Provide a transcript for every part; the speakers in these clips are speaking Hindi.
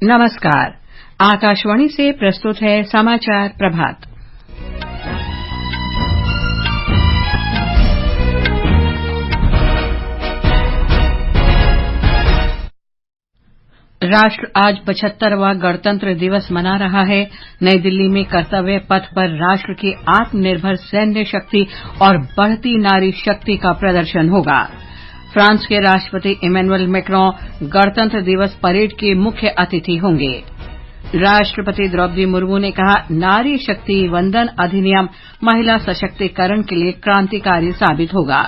नमस्कार। आकाशवाणी से प्रस्तुत है समाचार प्रभात। राष्ट्र आज 75वां गणतंत्र दिवस मना रहा है। नई दिल्ली में कर्तव्य पथ पर राष्ट्र की आत्मनिर्भर सैन्य शक्ति और बढ़ती नारी शक्ति का प्रदर्शन होगा। फ्रांस के राष्ट्रपति इमैनुअल मैक्रों गणतंत्र दिवस परेड के मुख्य अतिथि होंगे। राष्ट्रपति द्रौपदी मुर्मू ने कहा, नारी शक्ति वंदन अधिनियम महिला सशक्तिकरण के लिए क्रांतिकारी साबित होगा।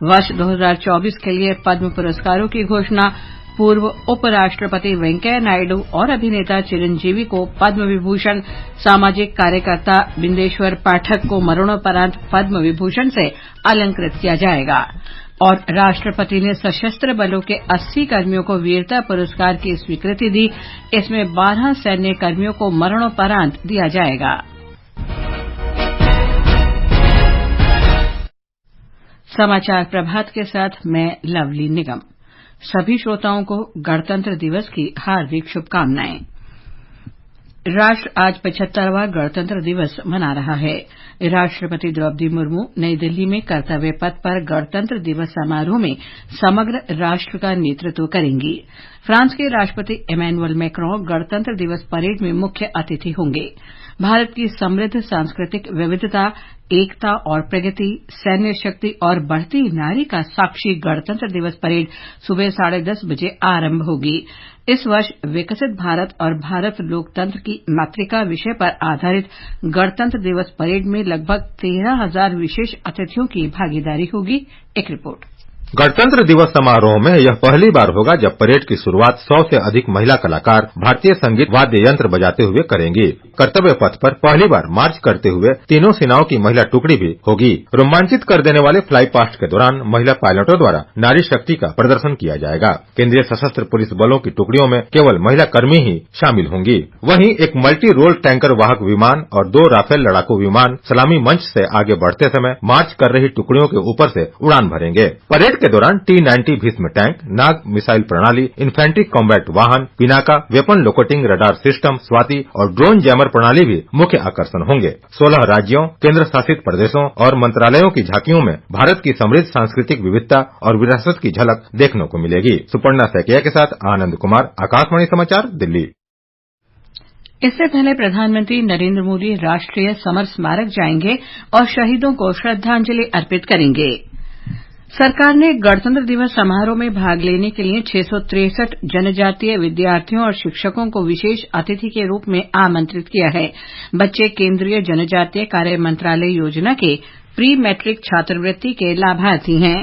वर्ष 2024 के लिए पद्म पुरस्कारों की घोषणा। पूर्व उपराष्ट्रपति वेंकैया नायडू और अभिनेता चिरंजीवी को पद्म विभूषण, सामाजिक कार्यकर्ता बिंदेश्वर पाठक को मरणोपरांत पद्म विभूषण से अलंकृत किया जाएगा। और राष्ट्रपति ने सशस्त्र बलों के 80 कर्मियों को वीरता पुरस्कार की स्वीकृति दी। इसमें 12 सैन्य कर्मियों को मरणोपरांत दिया जाएगा। समाचार प्रभात के साथ मैं लवली निगम। सभी श्रोताओं को गणतंत्र दिवस की हार्दिक शुभकामनाएं। राष्ट्र आज 75वां गणतंत्र दिवस मना रहा है। राष्ट्रपति द्रौपदी मुर्मू नई दिल्ली में कर्तव्य पथ पर गणतंत्र दिवस समारोह में समग्र राष्ट्र का नेतृत्व करेंगी। फ्रांस के राष्ट्रपति इमैनुअल मैक्रों गणतंत्र दिवस परेड में मुख्य अतिथि होंगे। भारत की समृद्ध सांस्कृतिक विविधता, एकता और प्रगति, सैन्य शक्ति और बढ़ती नारी का साक्षी गणतंत्र दिवस परेड सुबह 10:30 बजे आरंभ होगी। इस वर्ष विकसित भारत और भारत लोकतंत्र की मातृका विषय पर आधारित गणतंत्र दिवस परेड में लगभग 13,000 विशेष अतिथियों की भागीदारी होगी। एक रिपोर्ट। गणतंत्र दिवस समारोह में यह पहली बार होगा जब परेड की शुरुआत 100 से अधिक महिला कलाकार भारतीय संगीत वाद्य यंत्र बजाते हुए करेंगी। कर्तव्य पथ पर पहली बार मार्च करते हुए तीनों सेनाओं की महिला टुकड़ी भी होगी। रोमांचित कर देने वाले फ्लाई पास्ट के दौरान महिला पायलटों द्वारा नारी शक्ति का प्रदर्शन किया जाएगा। केंद्रीय सशस्त्र पुलिस बलों की टुकड़ियों में केवल महिला कर्मी ही शामिल होंगी। वहीं एक मल्टी रोल टैंकर वाहक विमान और 2 राफेल लड़ाकू विमान सलामी मंच से आगे बढ़ते समय मार्च कर रही टुकड़ियों के ऊपर से उड़ान भरेंगे। परेड के दौरान T-90 भीष्म टैंक, नाग मिसाइल प्रणाली, इन्फेंट्री कॉम्बैट वाहन, Pinaka, weapon locating radar system, Swati और ड्रोन जैमर प्रणाली भी मुख्य आकर्षण होंगे। 16 राज्यों, केंद्र शासित प्रदेशों और मंत्रालयों की झांकियों में भारत की समृद्ध सांस्कृतिक विविधता और विरासत की झलक देखने को मिलेगी। सुपर्णा सैकिया के साथ आनंद कुमार, आकाशवाणी समाचार, दिल्ली। इससे पहले प्रधानमंत्री नरेंद्र मोदी राष्ट्रीय समर स्मारक जाएंगे और शहीदों को श्रद्धांजलि अर्पित करेंगे। सरकार ने गणतंत्र दिवस समारोह में भाग लेने के लिए 663 जनजातीय विद्यार्थियों और शिक्षकों को विशेष अतिथि के रूप में आमंत्रित किया है। बच्चे केंद्रीय जनजातीय कार्य मंत्रालय योजना के प्री मैट्रिक छात्रवृत्ति के लाभार्थी हैं।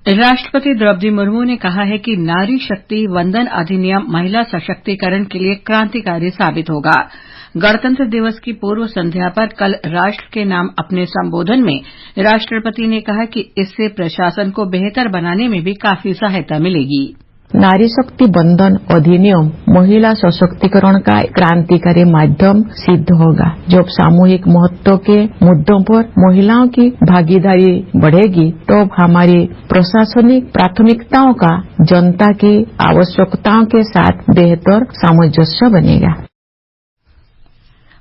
राष्ट्रपति द्रौपदी मुर्मू ने कहा है कि नारी शक्ति वंदन अधिनियम महिला सशक्तिकरण के लिए क्रांतिकारी साबित होगा। गणतंत्र दिवस की पूर्व संध्या पर कल राष्ट्र के नाम अपने संबोधन में राष्ट्रपति ने कहा कि इससे प्रशासन को बेहतर बनाने में भी काफी सहायता मिलेगी। नारी शक्ति बंधन अधिनियम महिला सशक्तिकरण का क्रांतिकारी माध्यम सिद्ध होगा। जब सामूहिक महत्व के मुद्दों पर महिलाओं की भागीदारी बढ़ेगी तो हमारी प्रशासनिक प्राथमिकताओं का जनता की आवश्यकताओं के साथ बेहतर सामंजस्य बनेगा।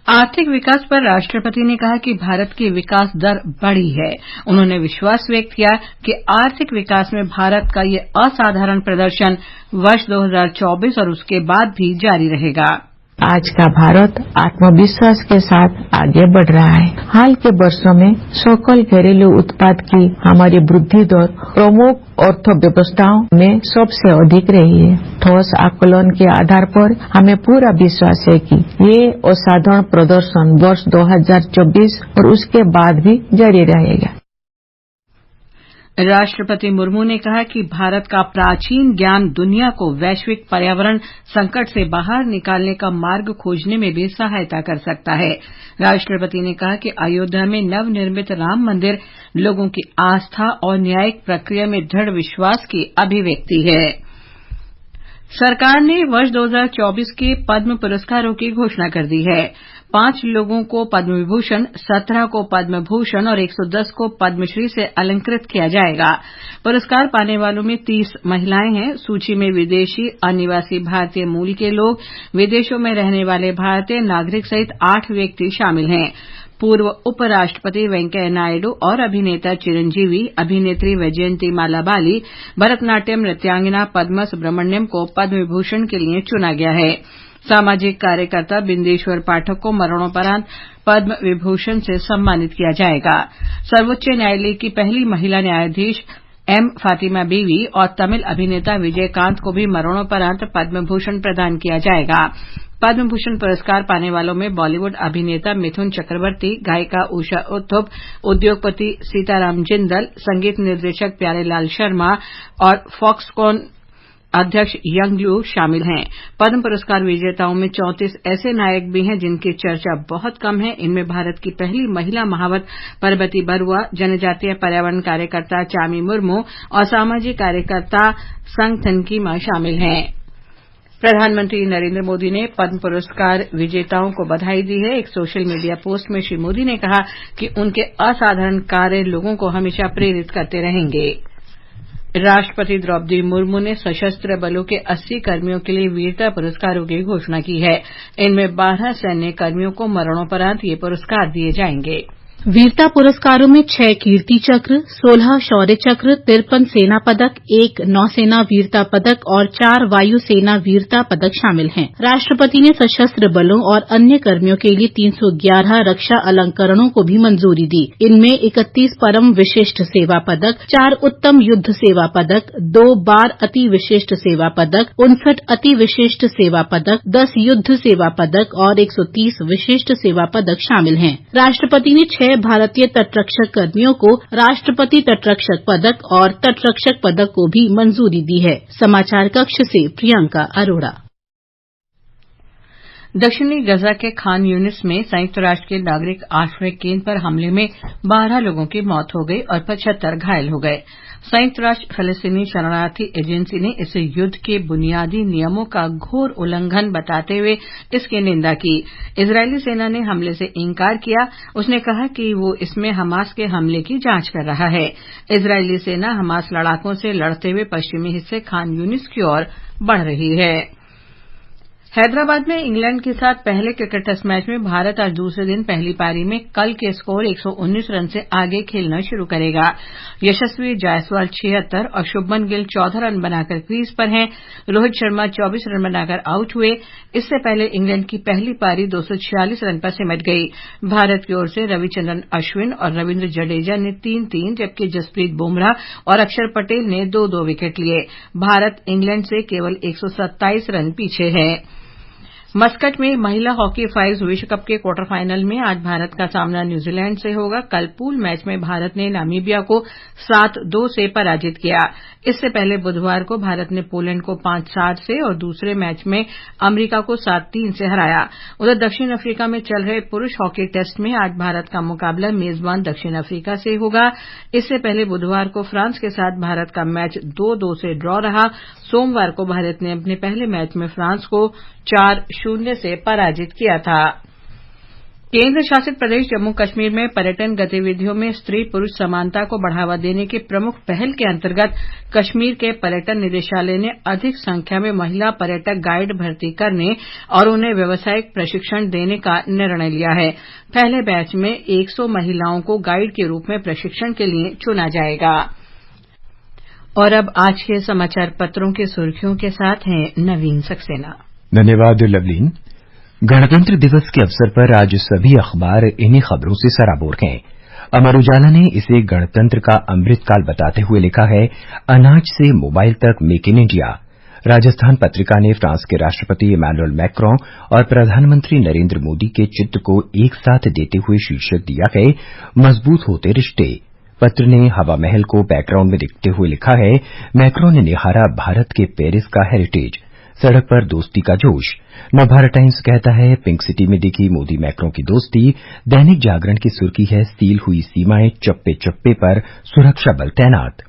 आर्थिक विकास पर राष्ट्रपति ने कहा कि भारत की विकास दर बढ़ी है। उन्होंने विश्वास व्यक्त किया कि आर्थिक विकास में भारत का ये असाधारण प्रदर्शन वर्ष 2024 और उसके बाद भी जारी रहेगा। आज का भारत आत्मविश्वास के साथ आगे बढ़ रहा है। हाल के वर्षों में सकल घरेलू उत्पाद की हमारी वृद्धि दर प्रमुख अर्थव्यवस्थाओं में सबसे अधिक रही है। ठोस आकलन के आधार पर हमें पूरा विश्वास है कि ये असाधारण प्रदर्शन वर्ष 2024 और उसके बाद भी जारी रहेगा। राष्ट्रपति मुर्मू ने कहा कि भारत का प्राचीन ज्ञान दुनिया को वैश्विक पर्यावरण संकट से बाहर निकालने का मार्ग खोजने में भी सहायता कर सकता है। राष्ट्रपति ने कहा कि अयोध्या में नवनिर्मित राम मंदिर लोगों की आस्था और न्यायिक प्रक्रिया में दृढ़ विश्वास की अभिव्यक्ति है। सरकार ने वर्ष 2024 के पद्म पुरस्कारों की घोषणा कर दी है। 5 लोगों को पद्म विभूषण, 17 को पद्म भूषण और 110 को पद्मश्री से अलंकृत किया जाएगा। पुरस्कार पाने वालों में 30 महिलाएं हैं। सूची में विदेशी, अनिवासी भारतीय मूल के लोग, विदेशों में रहने वाले भारतीय नागरिक सहित 8 व्यक्ति शामिल हैं। पूर्व उपराष्ट्रपति वेंकैया नायडू और अभिनेता चिरंजीवी, अभिनेत्री वैजयंती माला बाली, भरतनाट्यम नृत्यांगना पद्मा सुब्रमण्यम को पद्म विभूषण के लिए चुना गया है। सामाजिक कार्यकर्ता बिंदेश्वर पाठक को मरणोपरांत पद्म विभूषण से सम्मानित किया जाएगा। सर्वोच्च न्यायालय की पहली महिला न्यायाधीश एम फातिमा बीवी और तमिल अभिनेता विजयकांत को भी मरणोपरांत पद्म भूषण प्रदान किया जाएगा। पद्म भूषण पुरस्कार पाने वालों में बॉलीवुड अभिनेता मिथुन चक्रवर्ती, गायिका उषा उत्थुप, उद्योगपति सीताराम जिंदल, संगीत निर्देशक प्यारेलाल शर्मा और फॉक्सकॉन अध्यक्ष यंग लू शामिल हैं। पद्म पुरस्कार विजेताओं में 34 ऐसे नायक भी हैं जिनकी चर्चा बहुत कम है। इनमें भारत की पहली महिला महावत परबती बरुआ, जनजातीय पर्यावरण कार्यकर्ता चामी मुर्मू और सामाजिक कार्यकर्ता संग थनकीमा शामिल हैं। प्रधानमंत्री नरेंद्र मोदी ने पद्म पुरस्कार विजेताओं को बधाई दी है। एक सोशल मीडिया पोस्ट में श्री मोदी ने कहा कि उनके असाधारण कार्य लोगों को हमेशा प्रेरित करते रहेंगे। राष्ट्रपति द्रौपदी मुर्मू ने सशस्त्र बलों के 80 कर्मियों के लिए वीरता पुरस्कारों की घोषणा की है। इनमें 12 सैन्य कर्मियों को मरणोपरांत ये पुरस्कार दिए जाएंगे। वीरता पुरस्कारों में 6 कीर्ति चक्र, 16 शौर्य चक्र, 53 सेना पदक, 1 नौसेना वीरता पदक और 4 वायु सेना वीरता पदक शामिल हैं। राष्ट्रपति ने सशस्त्र बलों और अन्य कर्मियों के लिए 311 रक्षा अलंकरणों को भी मंजूरी दी। इनमें 31 परम विशिष्ट सेवा पदक, 4 उत्तम युद्ध सेवा पदक, 2 बार अति विशिष्ट सेवा पदक, 59 अति विशिष्ट सेवा पदक, 10 युद्ध सेवा पदक और 130 विशिष्ट सेवा पदक शामिल हैं। राष्ट्रपति ने 6 भारतीय तटरक्षक कर्मियों को राष्ट्रपति तटरक्षक पदक और तटरक्षक पदक को भी मंजूरी दी है। समाचार कक्ष से प्रियंका अरोड़ा। दक्षिणी गजा के खान यूनिस में संयुक्त राष्ट्र के नागरिक आश्रय केंद्र पर हमले में 12 लोगों की मौत हो गई और 75 घायल हो गए। संयुक्त राष्ट्र फलस्तीनी शरणार्थी एजेंसी ने इसे युद्ध के बुनियादी नियमों का घोर उल्लंघन बताते हुए इसकी निंदा की। इजरायली सेना ने हमले से इंकार किया। उसने कहा कि वो इसमें हमास के हमले की जांच कर रहा है। इजरायली सेना हमास लड़ाकों से लड़ते हुए पश्चिमी हिस्से खान यूनिस की ओर बढ़ रही है। हैदराबाद में इंग्लैंड के साथ पहले क्रिकेट टेस्ट मैच में भारत आज दूसरे दिन पहली पारी में कल के स्कोर 119 रन से आगे खेलना शुरू करेगा। यशस्वी जायसवाल 76 और शुभमन गिल 14 रन बनाकर क्रीज पर हैं। रोहित शर्मा 24 रन बनाकर आउट हुए। इससे पहले इंग्लैंड की पहली पारी 246 रन पर सिमट गई। भारत की ओर से रविचंद्रन अश्विन और रविंद्र जडेजा ने 3-3 जबकि जसप्रीत बुमराह और अक्षर पटेल ने 2-2 विकेट लिए। भारत इंग्लैंड से केवल 127 रन पीछे है। मस्कट में महिला हॉकी फाइव्स विश्व कप के क्वार्टर फाइनल में आज भारत का सामना न्यूजीलैंड से होगा। कल पूल मैच में भारत ने नामीबिया को 7-2 से पराजित किया। इससे पहले बुधवार को भारत ने पोलैंड को 5-7 से और दूसरे मैच में अमरीका को 7-3 से हराया। उधर दक्षिण अफ्रीका में चल रहे पुरुष हॉकी टेस्ट में आज भारत का मुकाबला मेजबान दक्षिण अफ्रीका से होगा। इससे पहले बुधवार को फ्रांस के साथ भारत का मैच 2-2 से ड्रॉ रहा। सोमवार को भारत ने अपने पहले मैच में फ्रांस को 4-0 से पराजित किया था। केंद्र शासित प्रदेश जम्मू कश्मीर में पर्यटन गतिविधियों में स्त्री पुरुष समानता को बढ़ावा देने की प्रमुख पहल के अंतर्गत कश्मीर के पर्यटन निदेशालय ने अधिक संख्या में महिला पर्यटक गाइड भर्ती करने और उन्हें व्यावसायिक प्रशिक्षण देने का निर्णय लिया है। पहले बैच में 100 महिलाओं को गाइड के रूप में प्रशिक्षण के लिए चुना जाएगा। और अब आज के समाचार पत्रों की सुर्खियों के साथ हैं नवीन सक्सेना। धन्यवाद लवलीन। गणतंत्र दिवस के अवसर पर आज सभी अखबार इन्हीं खबरों से सराबोर हैं। अमर उजाला ने इसे गणतंत्र का अमृतकाल बताते हुए लिखा है, अनाज से मोबाइल तक make in India. Rajasthan Patrika ने फ्रांस के राष्ट्रपति इमैनुअल मैक्रों और प्रधानमंत्री नरेंद्र मोदी के चित्र को एक साथ देते हुए शीर्षक दिया है, मजबूत होते रिश्ते। पत्र ने हवा महल को बैकग्राउंड में दिखते हुए लिखा है, मैक्रों ने निहारा भारत के पेरिस का हेरिटेज, सड़क पर दोस्ती का जोश। नवभारत टाइम्स कहता है, पिंक सिटी में दिखी मोदी मैक्रों की दोस्ती। दैनिक जागरण की सुर्खी है, सील हुई सीमाएं, चप्पे चप्पे पर सुरक्षा बल तैनात।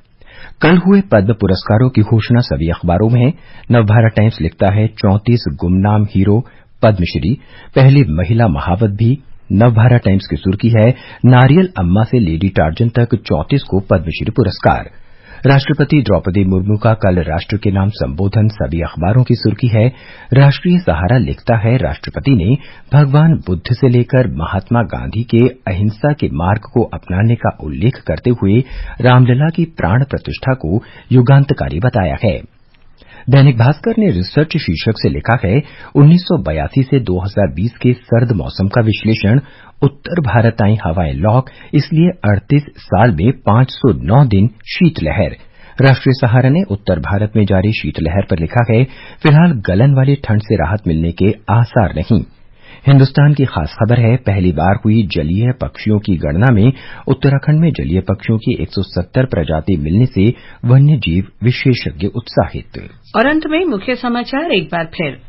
कल हुए पद्म पुरस्कारों की घोषणा सभी अखबारों में है। नवभारत टाइम्स लिखता है, 34 गुमनाम हीरो पद्मश्री। पहली महिला महावत भी। नवभारत टाइम्स की सुर्खी है, नारियल अम्मा से लेडी टार्जन तक 34 को पद्मश्री पुरस्कार। राष्ट्रपति द्रौपदी मुर्मू का कल राष्ट्र के नाम संबोधन सभी अखबारों की सुर्खी है। राष्ट्रीय सहारा लिखता है, राष्ट्रपति ने भगवान बुद्ध से लेकर महात्मा गांधी के अहिंसा के मार्ग को अपनाने का उल्लेख करते हुए रामलला की प्राण प्रतिष्ठा को युगांतकारी बताया है। दैनिक भास्कर ने रिसर्च शीर्षक से लिखा है, 1982 से 2020 के सर्द मौसम का विश्लेषण। उत्तर भारत आई हवाएं लॉक, इसलिए 38 साल में 509 दिन शीतलहर। राष्ट्रीय सहारा ने उत्तर भारत में जारी शीतलहर पर लिखा है, फिलहाल गलन वाली ठंड से राहत मिलने के आसार नहीं। हिन्दुस्तान की खास खबर है, पहली बार हुई जलीय पक्षियों की गणना में उत्तराखंड में जलीय पक्षियों की 170 प्रजाति मिलने से वन्यजीव विशेषज्ञ उत्साहित। और अंत में मुख्य समाचार एक बार फिर।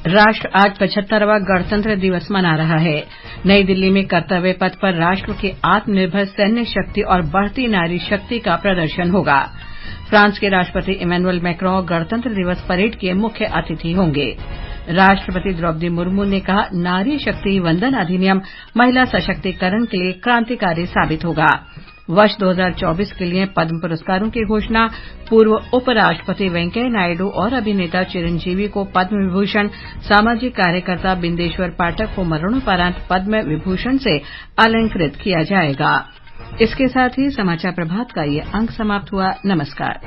राष्ट्र आज 75वां गणतंत्र दिवस मना रहा है। नई दिल्ली में कर्तव्य पथ पर राष्ट्र की आत्मनिर्भर सैन्य शक्ति और बढ़ती नारी शक्ति का प्रदर्शन होगा। फ्रांस के राष्ट्रपति इमैनुअल मैक्रों गणतंत्र दिवस परेड के मुख्य अतिथि होंगे। राष्ट्रपति द्रौपदी मुर्मू ने कहा, नारी शक्ति वंदन अधिनियम महिला सशक्तिकरण के लिए क्रांतिकारी साबित होगा। वर्ष 2024 के लिए पद्म पुरस्कारों की घोषणा। पूर्व उपराष्ट्रपति वेंकैया नायडू और अभिनेता चिरंजीवी को पद्म विभूषण, सामाजिक कार्यकर्ता बिंदेश्वर पाठक को मरणोपरांत पद्म विभूषण से अलंकृत किया जाएगा। इसके साथ ही समाचार प्रभात का ये अंक समाप्त हुआ। नमस्कार।